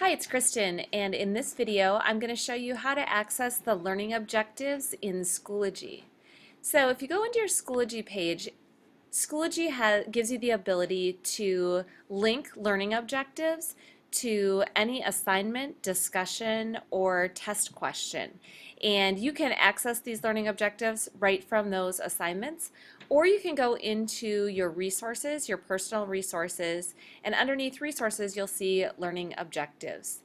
Hi, it's Kristen, and in this video I'm going to show you how to access the learning objectives in Schoology. So if you go into your Schoology page, Schoology gives you the ability to link learning objectives to any assignment, discussion, or test question. And you can access these learning objectives right from those assignments, or you can go into your resources, your personal resources, and underneath resources you'll see learning objectives.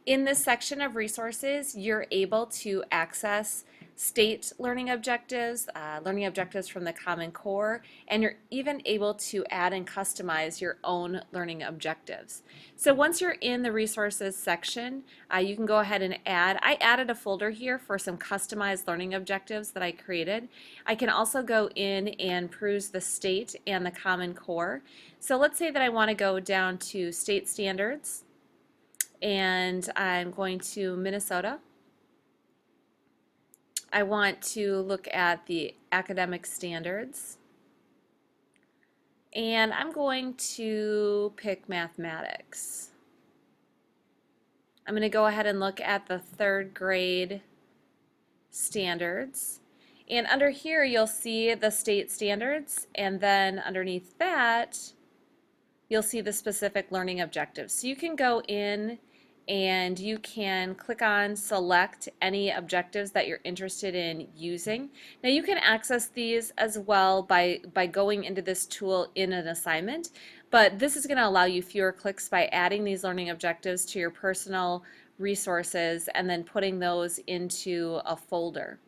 In this section of resources, you're able to access state learning objectives from the Common Core, and you're even able to add and customize your own learning objectives. So once you're in the resources section, you can go ahead and I added a folder here for some customized learning objectives that I created. I can also go in and peruse the state and the Common Core. So let's say that I want to go down to state standards, and I'm going to Minnesota. I want to look at the academic standards, and I'm going to pick mathematics. I'm going to go ahead and look at the third grade standards, and under here you'll see the state standards, and then underneath that you'll see the specific learning objectives. So you can go in and you can click on select any objectives that you're interested in using. Now you can access these as well by going into this tool in an assignment, but this is going to allow you fewer clicks by adding these learning objectives to your personal resources and then putting those into a folder.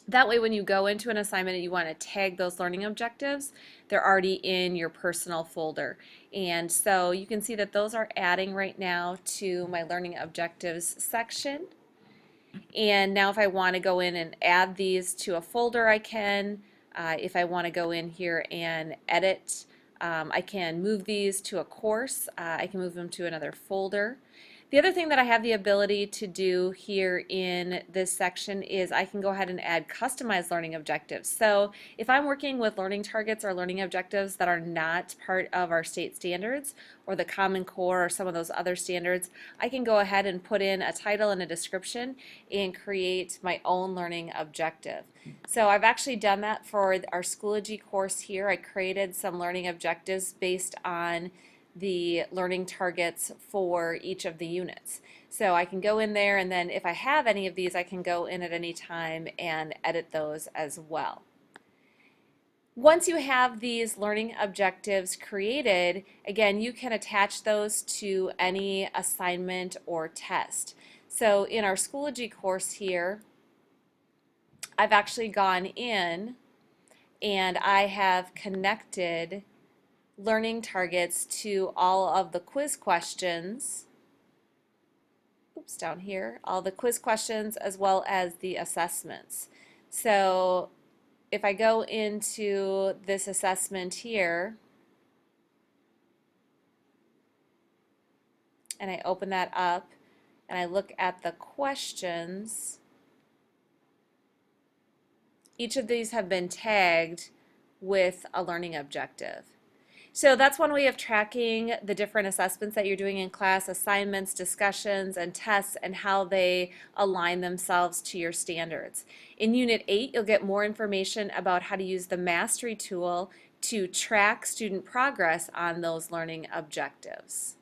That way when you go into an assignment and you want to tag those learning objectives, they're already in your personal folder. And so you can see that those are adding right now to my learning objectives section. And now if I want to go in and add these to a folder, I can. If I want to go in here and edit, I can move these to a course. I can move them to another folder. The other thing that I have the ability to do here in this section is I can go ahead and add customized learning objectives. So if I'm working with learning targets or learning objectives that are not part of our state standards or the Common Core or some of those other standards, I can go ahead and put in a title and a description and create my own learning objective. So I've actually done that for our Schoology course here. I created some learning objectives based on the learning targets for each of the units. So I can go in there, and then if I have any of these, I can go in at any time and edit those as well. Once you have these learning objectives created, again, you can attach those to any assignment or test. So in our Schoology course here, I've actually gone in and I have connected learning targets to all of the quiz questions, down here, all the quiz questions as well as the assessments. So if I go into this assessment here and I open that up and I look at the questions, each of these have been tagged with a learning objective. So that's one way of tracking the different assessments that you're doing in class, assignments, discussions, and tests, and how they align themselves to your standards. In Unit 8, you'll get more information about how to use the Mastery tool to track student progress on those learning objectives.